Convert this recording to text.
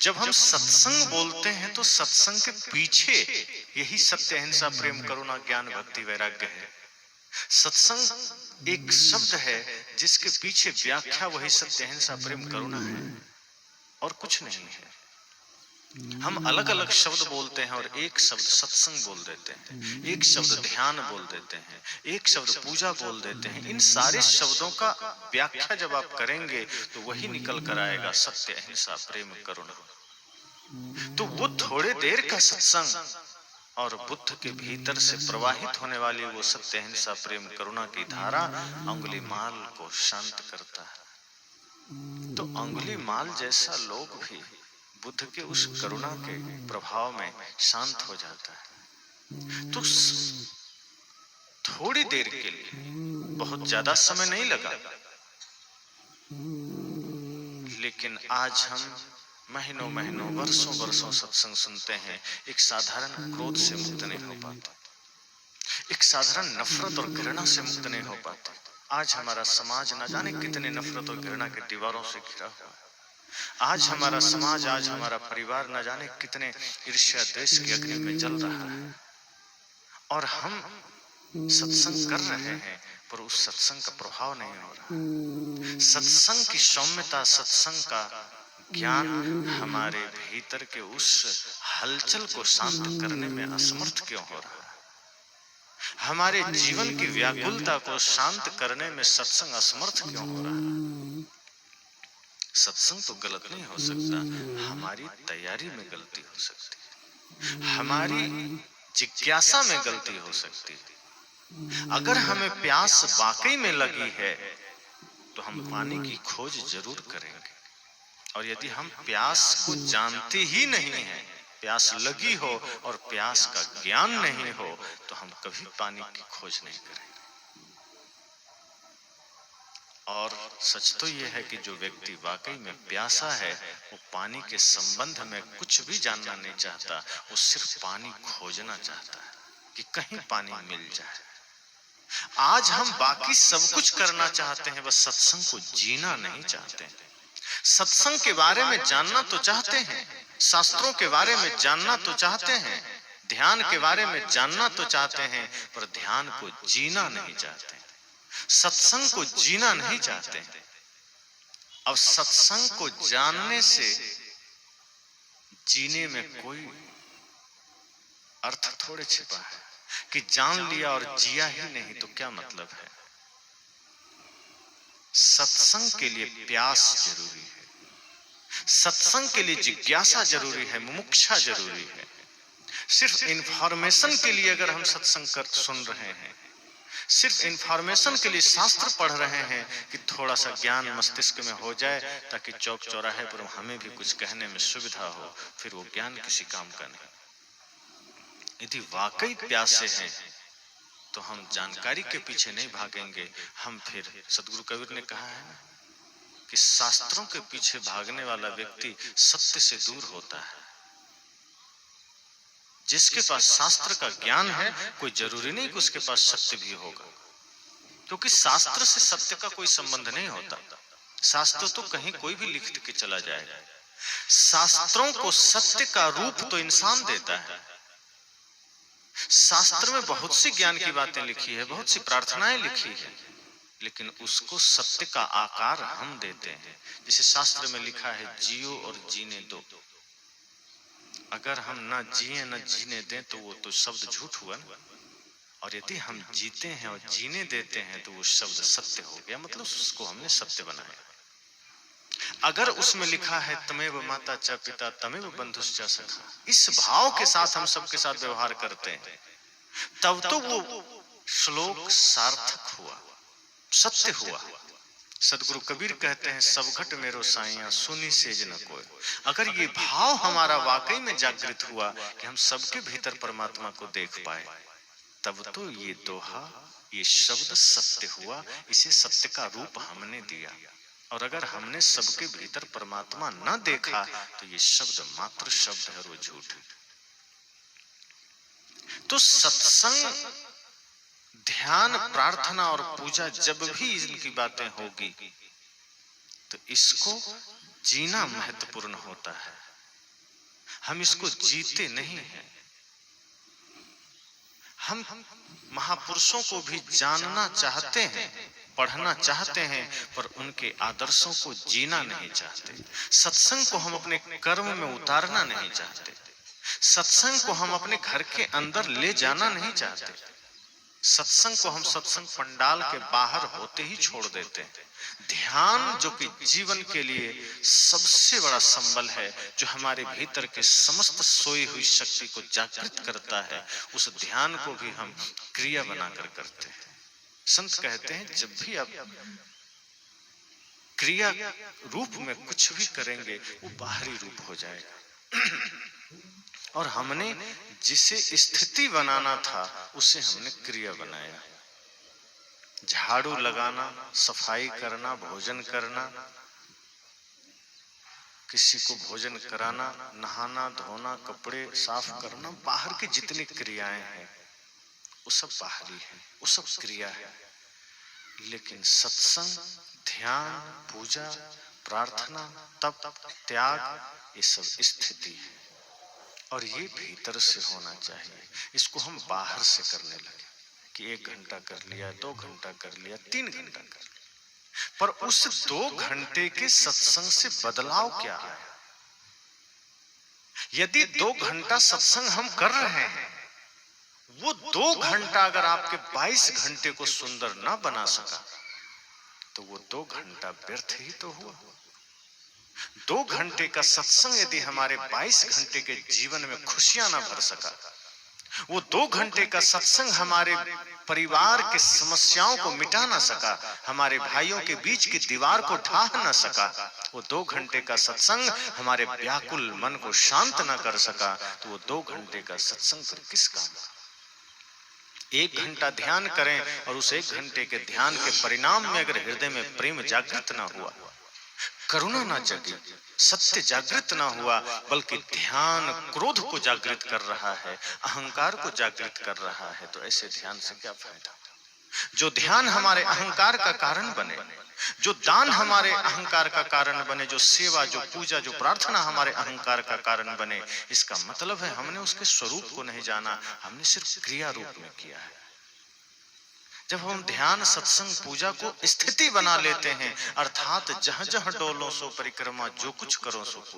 जब हम सत्संग बोलते हैं तो सत्संग के पीछे यही सत्य, अहिंसा, प्रेम, करुणा, ज्ञान, भक्ति, वैराग्य है। सत्संग एक शब्द है जिसके पीछे व्याख्या वही सत्य, अहिंसा, प्रेम, करुणा है और कुछ नहीं है। हम अलग अलग शब्द बोलते हैं और एक शब्द सत्संग बोल देते हैं, एक शब्द ध्यान बोल देते हैं, एक शब्द पूजा बोल देते हैं। इन सारे शब्दों का व्याख्या जब आप करेंगे तो वही निकल कर आएगा सत्य, अहिंसा, प्रेम, करुणा। तो वो थोड़े देर का सत्संग और बुद्ध के भीतर से प्रवाहित होने वाली वो सत्य, अहिंसा, प्रेम, करुणा की धारा अंगुली माल को शांत करता है। तो अंगुली माल जैसा लोग भी बुद्ध के उस करुणा के प्रभाव में शांत हो जाता है। तो थोड़ी देर के लिए, बहुत ज्यादा समय नहीं लगा, लेकिन आज हम महीनों महीनों, वर्षों वर्षों सत्संग सुनते हैं, एक साधारण क्रोध से मुक्त नहीं हो पाते, एक साधारण नफरत और घृणा से मुक्त नहीं हो पाते। आज हमारा समाज न जाने कितने नफरत और घृणा के दीवारों से घिरा हुआ है। आज हमारा समाज, आज हमारा परिवार न जाने कितने ईर्ष्या, द्वेष की अग्नि में जल रहा है। और हम सत्संग कर रहे हैं पर उस सत्संग का प्रभाव नहीं हो रहा। सत्संग की सौम्यता, सत्संग का ज्ञान हमारे भीतर के उस हलचल को शांत करने में असमर्थ क्यों हो रहा है? हमारे जीवन की व्याकुलता को शांत करने में सत्संग असमर्थ क्यों हो रहा है? सत्संग तो गलत नहीं हो सकता, हमारी तैयारी में गलती हो सकती है, हमारी जिज्ञासा में गलती हो सकती है। अगर हमें प्यास वाकई में लगी है तो हम पानी की खोज जरूर करेंगे, और यदि हम प्यास को जानते ही नहीं है, प्यास लगी हो और प्यास का ज्ञान नहीं हो, तो हम कभी पानी की खोज नहीं करेंगे। और सच तो यह है कि जो व्यक्ति वाकई में प्यासा है वो पानी के संबंध में कुछ भी जानना नहीं चाहता, वो सिर्फ पानी खोजना चाहता है कि कहीं पानी मिल जाए। आज हम बाकी सब कुछ करना चाहते हैं, बस सत्संग को जीना नहीं चाहते। सत्संग के बारे में जानना तो चाहते हैं, शास्त्रों के बारे में जानना तो चाहते हैं, ध्यान के बारे में जानना तो चाहते हैं, पर ध्यान को जीना नहीं चाहते, सत्संग को जीना नहीं चाहते। अब सत्संग को जानने से जीने में कोई अर्थ थोड़े छिपा है कि जान लिया और जिया ही नहीं तो क्या मतलब है। सत्संग के लिए प्यास जरूरी है, सत्संग के लिए जिज्ञासा जरूरी है, मुमुक्षा जरूरी है। सिर्फ इंफॉर्मेशन के लिए अगर हम सत्संग कर सुन रहे हैं, सिर्फ इंफॉर्मेशन के लिए शास्त्र पढ़ रहे हैं कि थोड़ा सा ज्ञान मस्तिष्क में हो जाए ताकि चौक चौराहे पर हमें भी कुछ कहने में सुविधा हो, फिर वो ज्ञान किसी काम का नहीं। यदि वाकई प्यासे हैं तो हम जानकारी के पीछे नहीं भागेंगे। हम फिर, सदगुरु कबीर ने कहा है कि शास्त्रों के पीछे भागने वाला व्यक्ति सत्य से दूर होता है। जिसके पास शास्त्र का ज्ञान है, कोई जरूरी नहीं कि उसके पास सत्य भी होगा, क्योंकि शास्त्र से सत्य का कोई संबंध नहीं होता। शास्त्र तो कहीं कोई भी लिख के चला जाएगा। शास्त्रों को सत्य का रूप तो इंसान देता है। शास्त्र में बहुत सी ज्ञान की बातें लिखी है, बहुत सी प्रार्थनाएं लिखी है, लेकिन उसको सत्य का आकार हम देते हैं। जैसे शास्त्र में लिखा है, जियो और जीने दो। अगर हम ना जिए न जीने दें तो वो तो शब्द झूठ हुआ ना, और यदि हम जीते हैं और जीने देते हैं तो वो शब्द सत्य हो गया, मतलब उसको हमने सत्य बनाया। अगर उसमें लिखा है तमेव माता च पिता तमेव बंधुश्च सखा, इस भाव के साथ हम सबके साथ व्यवहार करते हैं, तब तो वो श्लोक सार्थक हुआ, सत्य हुआ। सदगुरु कबीर कहते हैं, सब घट मेरो साइया सुनी सेज न कोई। अगर ये भाव हमारा वाकई में जागृत हुआ कि हम सबके भीतर परमात्मा को देख पाए, तब तो ये दोहा, ये शब्द सत्य हुआ, इसे सत्य का रूप हमने दिया। और अगर हमने सबके भीतर परमात्मा न देखा तो ये शब्द मात्र शब्द है, वो झूठ है। तो सत्संग, ध्यान, प्रार्थना और पूजा जब भी इनकी बातें होगी तो इसको जीना महत्वपूर्ण होता है। हम इसको जीते नहीं हैं। हम महापुरुषों को भी जानना चाहते हैं, पढ़ना चाहते हैं, पर उनके आदर्शों को जीना नहीं चाहते। सत्संग को हम अपने कर्म में उतारना नहीं चाहते। सत्संग को हम अपने घर के अंदर ले जाना नहीं चाहते। सत्संग को हम सत्संग पंडाल के बाहर होते ही छोड़ देते हैं। ध्यान जो कि जीवन के लिए सबसे बड़ा संबल है, जो हमारे भीतर के समस्त सोई हुई शक्ति को जागृत करता है, उस ध्यान को भी हम क्रिया बनाकर करते हैं। संत कहते हैं जब भी आप क्रिया रूप में कुछ भी करेंगे वो बाहरी रूप हो जाएगा। और हमने जिसे स्थिति बनाना था उसे हमने क्रिया बनाया। झाड़ू लगाना, सफाई करना, भोजन करना, किसी को भोजन कराना, नहाना धोना, कपड़े साफ करना, बाहर की जितनी क्रियाएं हैं वो सब बाहरी है, वो सब क्रिया है। लेकिन सत्संग, ध्यान, पूजा, प्रार्थना, तप, त्याग, ये सब स्थिति है और ये भीतर से होना चाहिए। इसको हम बाहर से करने लगे कि 1 घंटा कर लिया, 2 घंटा कर लिया, 3 घंटा कर लिया, पर उस 2 घंटे के सत्संग से बदलाव क्या आया? यदि 2 घंटा सत्संग हम कर रहे हैं, वो 2 घंटा अगर आपके 22 घंटे को सुंदर ना बना सका तो वो 2 घंटा व्यर्थ ही तो हुआ। 2 घंटे का सत्संग यदि हमारे 22 घंटे के जीवन में खुशियां ना भर सका, वो 2 घंटे का सत्संग हमारे परिवार के समस्याओं को मिटा ना सका, हमारे भाइयों के बीच की दीवार को ढाह ना सका, वो 2 घंटे का सत्संग हमारे व्याकुल मन को शांत ना कर सका, तो वो 2 घंटे का सत्संग फिर किस काम का? 1 घंटा ध्यान करें और उस 1 घंटे के ध्यान के परिणाम में अगर हृदय में प्रेम जागृत ना हुआ, करुणा ना जगी, सत्य जागृत ना हुआ, बल्कि ध्यान क्रोध को जागृत कर रहा है, अहंकार को जागृत कर रहा है, तो ऐसे ध्यान से क्या फायदा? जो ध्यान हमारे अहंकार का कारण बने, जो दान हमारे अहंकार का कारण बने, जो सेवा, जो पूजा, जो प्रार्थना हमारे अहंकार का कारण बने, इसका मतलब है हमने उसके स्वरूप को नहीं जाना, हमने सिर्फ क्रिया रूप में किया है। जब हम ध्यान, सत्संग, पूजा को स्थिति बना लेते हैं, अर्थात जहां जहां डोलो सो परिक्रमा, जो कुछ करो सो पूजा,